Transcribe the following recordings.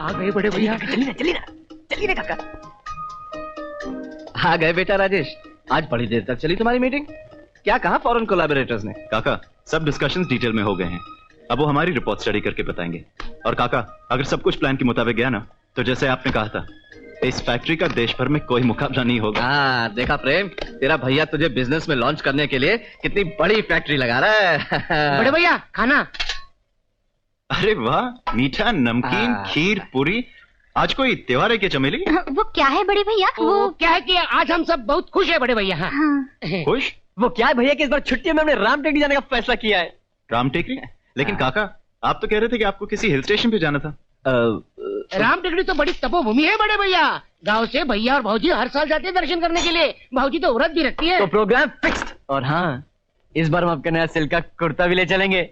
आ गए बड़े भैया। चलिए ना काका। आ गए बेटा राजेश, आज बड़ी देर तक चली तुम्हारी मीटिंग। क्या कहा फॉरेन कोलैबोरेटर्स ने? काका सब डिस्कशंस डिटेल में हो गए हैं, अब वो हमारी रिपोर्ट स्टडी करके बताएंगे। और काका अगर सब कुछ प्लान के मुताबिक गया ना, तो जैसे आपने कहा था, इस फैक्ट्री का देश भर में कोई मुकाबला नहीं होगा। हाँ देखा प्रेम, तेरा भैया तुझे बिजनेस में लॉन्च करने के लिए कितनी बड़ी फैक्ट्री लगा रहा है। बड़े भैया खाना। अरे वाह, मीठा, नमकीन, खीर, पूरी। आज कोई त्योहार है क्या चमेली? वो क्या है बड़े भैया? वो क्या है कि आज हम सब बहुत खुश है बड़े भैया। हाँ। खुश? वो क्या है भैया कि इस बार छुट्टियों में हमने राम टेकरी जाने का फैसला किया है। राम टेकरी? लेकिन काका आप तो कह रहे थे कि आपको किसी हिल स्टेशन पे जाना था। राम टेकरी तो बड़ी तपोभूमि है बड़े भैया। गांव से भैया और भाऊजी हर साल जाते हैं दर्शन करने के लिए। भाऊजी तो व्रत भी रखती है। तो प्रोग्राम फिक्स्ड। और हाँ, इस बार हम आपका नया सिल्क का कुर्ता भी ले चलेंगे।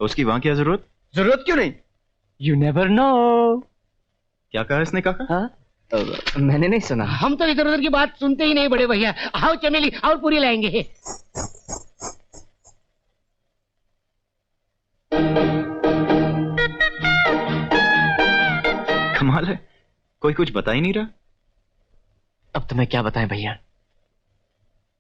उसकी वहां क्या जरूरत? जरूरत क्यों नहीं? You never know. क्या कहा इसने काका? हाँ? मैंने नहीं सुना। हम तो इधर उधर की बात सुनते ही नहीं बड़े भैया। आओ चमेली और पूरी लाएंगे। कमाल है, कोई कुछ बता ही नहीं रहा। अब तुम्हें क्या बताएं भैया,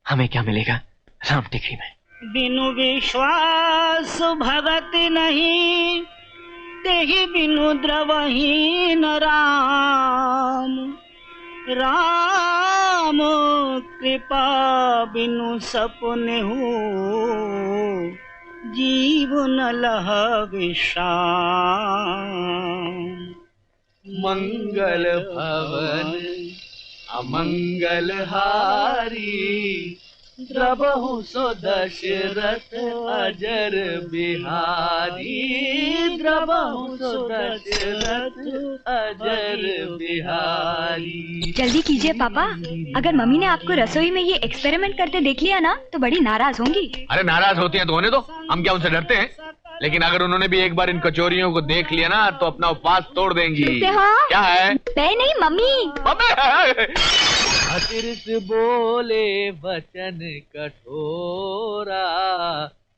हमें क्या मिलेगा राम टेकरी में? बिनु विश्वास भगत नहीं, तेहि बिनु द्रवहीन राम। राम कृपा बिनु सपने हो, जीवन लह विश्राम। मंगल भवन अमंगल हारी, द्रबहु सो दशरथ अजर बिहारी। द्रबहु सो दशरथ अजर बिहारी। जल्दी कीजिए पापा, अगर मम्मी ने आपको रसोई में ये एक्सपेरिमेंट करते देख लिया ना तो बड़ी नाराज होंगी। अरे नाराज होती हैं तो होने दो, हम क्या उनसे डरते हैं? लेकिन अगर उन्होंने भी एक बार इन कचोरियों को देख लिया ना तो अपना उपवास तोड़ देंगी। हाँ? क्या है? मैं नहीं मम्मी। अतिरस बोले वचन कठोरा,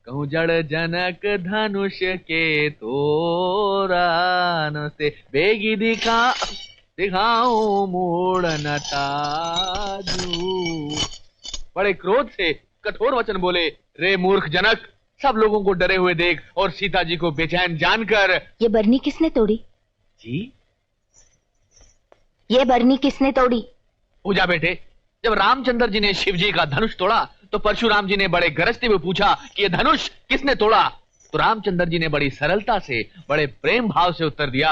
कहूँ जड़ जनक धनुष के तोरा। न से बेगी दिखाऊं मूड नटाजू। बड़े क्रोध से कठोर वचन बोले, रे मूर्ख जनक, सब लोगों को डरे हुए देख और सीता जी को बेचैन जानकर। ये बरनी किसने तोड़ी? जी? ये बरनी किसने तोड़ी? पूजा बेटे, जब रामचंद्र जी ने शिव जी का धनुष तोड़ा तो परशुराम जी ने बड़े गरजते हुए पूछा कि ये धनुष किसने तोड़ा? तो रामचंद्र जी ने बड़ी सरलता से, बड़े प्रेम भाव से उत्तर दिया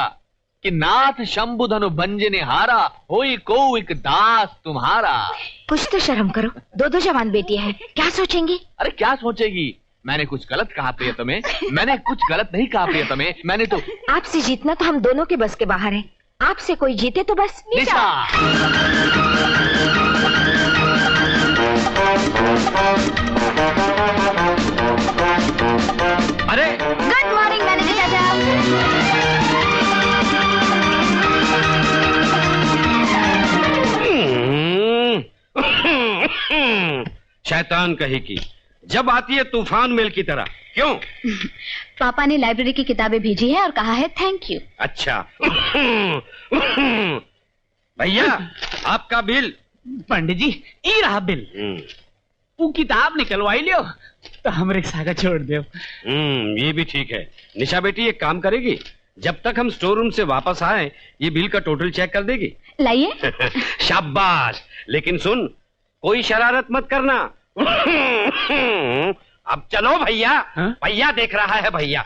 कि नाथ शंभु धनु भंजने हारा, होई को एक दास तुम्हारा। कुछ तो शर्म करो, दो जवान बेटियां हैं, क्या सोचेंगी? अरे क्या सोचेगी? मैंने कुछ गलत कहा प्रियतमे? मैंने कुछ गलत नहीं कहा प्रियतमे। मैंने तो आपसे जीतना तो हम दोनों के बस के बाहर है। आपसे कोई जीते तो बस निशा। अरे गुड मॉर्निंग मैनेजर चाचा। शैतान कहे की जब आती है तूफान मेल की तरह। क्यों? पापा ने लाइब्रेरी की किताबें भेजी है और कहा है थैंक यू। अच्छा भैया आपका बिल। पंडित जी ये रहा बिल। वो किताब निकलवाई लियो तो हम रिक्शा का छोड़ दो। ये भी ठीक है। निशा बेटी एक काम करेगी, जब तक हम स्टोर रूम से वापस आए ये बिल का टोटल चेक कर देगी। लाइए। शाबाश। लेकिन सुन, कोई शरारत मत करना। अब चलो भैया। भैया देख रहा है भैया।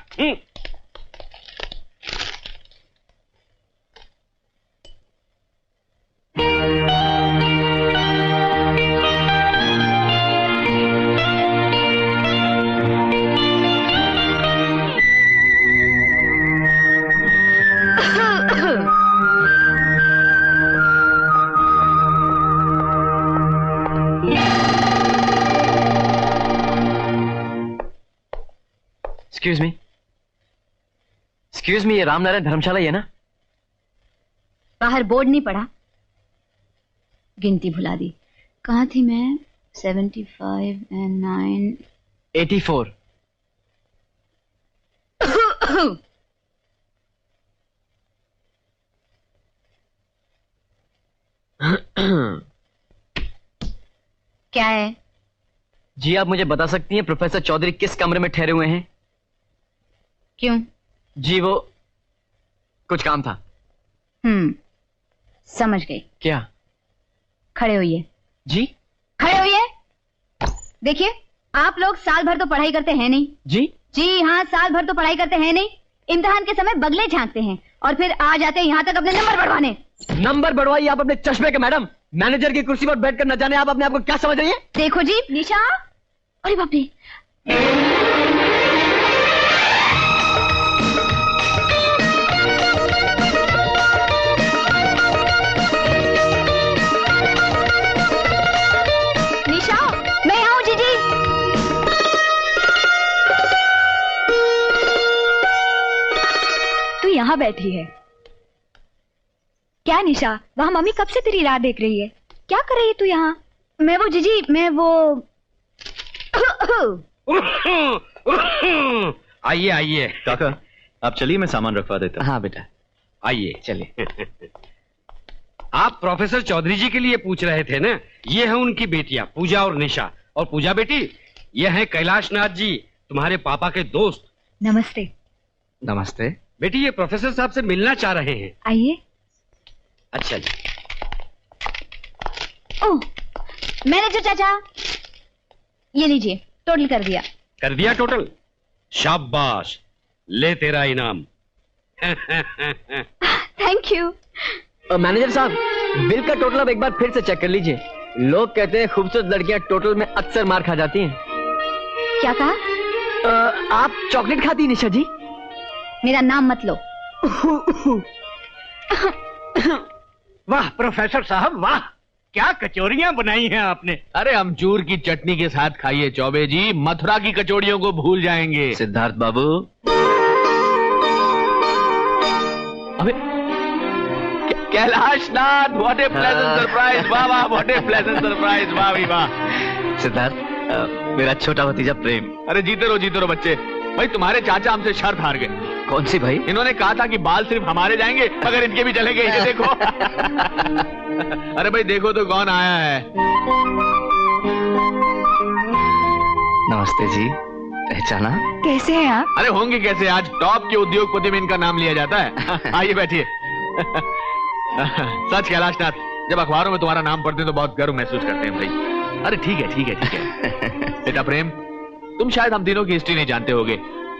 एक्सक्यूज मी, ये रामनारायण धर्मशाला ही है ना? बाहर बोर्ड नहीं पड़ा, गिनती भुला दी। कहाँ थी मैं? 75 and 9 84। क्या है? जी आप मुझे बता सकती हैं प्रोफेसर चौधरी किस कमरे में ठहरे हुए हैं? क्यों? जी वो कुछ काम था। समझ गई। क्या? खड़े होइए। जी खड़े होइए। देखिए, आप लोग साल भर तो पढ़ाई करते हैं नहीं। जी जी हाँ, साल भर तो पढ़ाई करते हैं नहीं। इम्तिहान के समय बगले झांकते हैं और फिर आ जाते हैं यहाँ तक अपने नंबर बढ़वाने। नंबर बढ़वाइए आप अपने चश्मे के मैडम। मैनेजर की कुर्सी पर बैठकर न जाने आप अपने आप को क्या समझ रही हैं? देखो जी निशा, अरे बाप रे, निशा मैं यहाँ हूँ। जीजी तू यहाँ बैठी है क्या? निशा, वहाँ मम्मी कब से तेरी राह देख रही है। क्या कर रही है तू यहाँ? मैं वो जीजी, मैं वो आइए आइए काका आप चलिए, मैं सामान रखवा देता हूँ। हाँ बेटा आइए। चलिए। आप प्रोफेसर चौधरी जी के लिए पूछ रहे थे ना? ये है उनकी बेटियां पूजा और निशा। और पूजा बेटी, ये है कैलाश नाथ जी, तुम्हारे पापा के दोस्त। नमस्ते। नमस्ते। बेटी ये प्रोफेसर साहब से मिलना चाह रहे हैं। आइए। अच्छा जी। ओह, मैनेजर चाचा, ये लीजिए, टोटल कर दिया। कर दिया टोटल? शाबाश, ले तेरा इनाम। Thank you. मैनेजर साहब, बिल का टोटल अब एक बार फिर से चेक कर लीजिए। लोग कहते हैं खूबसूरत लड़कियां टोटल में अक्सर मार खा जाती हैं। क्या कहा? आप चॉकलेट खाती हैं निशा जी? मेरा नाम मत लो। वाह प्रोफेसर साहब वाह, क्या कचौरियां बनाई हैं आपने। अरे अमचूर की चटनी के साथ खाइए चौबे जी, मथुरा की कचौड़ियों को भूल जाएंगे। सिद्धार्थ बाबू। अबे Kailash Nath, what A pleasant surprise. वाह वाह, व्हाट ए प्लेजेंट सरप्राइज। वाह भी वाह। सिद्धार्थ, मेरा छोटा भतीजा प्रेम। अरे जीते रहो बच्चे। भाई तुम्हारे चाचा हमसे शर्त हार गए। कौन सी भाई? इन्होंने कहा था कि बाल सिर्फ हमारे जाएंगे मगर इनके भी चलेंगे। ये देखो। अरे भाई देखो तो कौन आया है। नमस्ते जी, पहचाना? कैसे हैं आप? अरे होंगे कैसे, आज टॉप के उद्योगपति में इनका नाम लिया जाता है। आइए बैठिए। सच कैलाशनाथ, जब अखबारों में तुम्हारा नाम पढ़ते हैं तो बहुत गर्व महसूस करते हैं भाई। अरे ठीक है। बेटा प्रेम, तुम शायद हम तीनों की हिस्ट्री नहीं जानते होगे।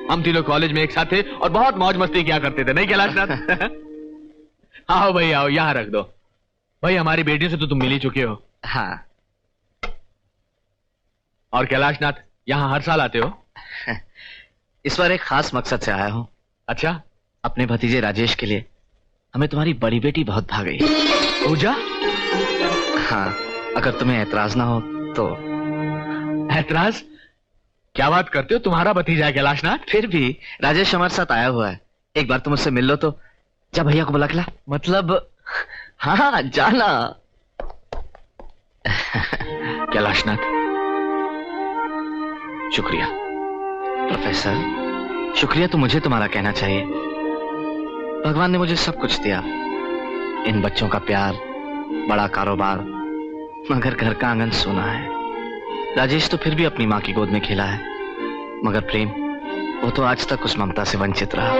हम तीनों कॉलेज में एक साथ थे और बहुत मौज मस्ती किया करते थे, नहीं कैलाशनाथ? आओ भाई आओ, यहाँ रख दो। भाई हमारी बेटियों से तो तुम मिल ही चुके हो। हाँ। और कैलाशनाथ, यहाँ हर साल आते हो? इस बार एक खास मकसद से आया हूँ। अच्छा, अपने भतीजे राजेश के लिए। हमें तुम्हारी बड़ी बेटी बहुत भा गई। पूजा? हाँ, अगर तुम्हें ऐतराज ना हो तो। ऐतराज? क्या बात करते हो, तुम्हारा भतीजा है कैलाशनाथ? फिर भी राजेश हमारे साथ आया हुआ है, एक बार तुम उससे मिल लो तो। जा भैया को बुला के ला। मतलब? हाँ जाना। कैलाशनाथ, शुक्रिया। प्रोफेसर, शुक्रिया तो मुझे तुम्हारा कहना चाहिए। भगवान ने मुझे सब कुछ दिया, इन बच्चों का प्यार, बड़ा कारोबार, मगर घर का आंगन सूना है। राजेश तो फिर भी अपनी माँ की गोद में खेला है, मगर प्रेम, वो तो आज तक उस ममता से वंचित रहा।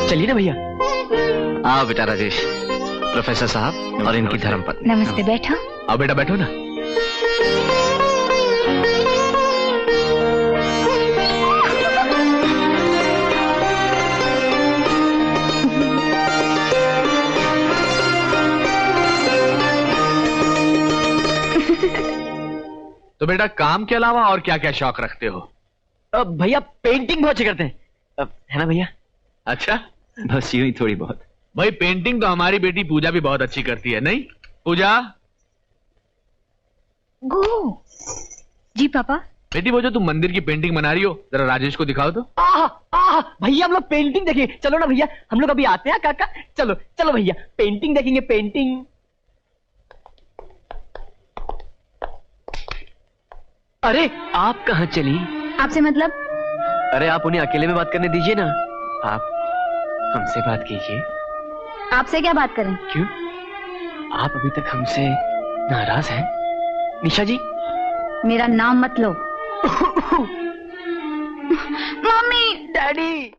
चलिए ना भैया। आओ बेटा राजेश, प्रोफेसर साहब और इनकी धर्मपत्नी। नमस्ते, बैठो। आओ बेटा बैठो ना। तो बेटा काम के अलावा और क्या क्या शौक रखते हो? भैया पेंटिंग बहुत अच्छी करते हैं, है ना भैया? अच्छा, बस यूं ही थोड़ी बहुत। भाई पेंटिंग तो हमारी बेटी पूजा भी बहुत अच्छी करती है, नहीं पूजा? गो जी पापा। बेटी वो जो तुम मंदिर की पेंटिंग बना रही हो, जरा राजेश को दिखाओ तो। भैया हम लोग पेंटिंग देखेंगे, चलो ना भैया, हम लोग अभी आते हैं काका। चलो चलो भैया, पेंटिंग देखेंगे, पेंटिंग। अरे आप कहाँ चली? आपसे मतलब? अरे आप उन्हें अकेले में बात करने दीजिए ना। आप हमसे बात कीजिए। आपसे क्या बात करें? क्यों? आप अभी तक हमसे नाराज हैं? निशा जी, मेरा नाम मत लो। Mummy, daddy.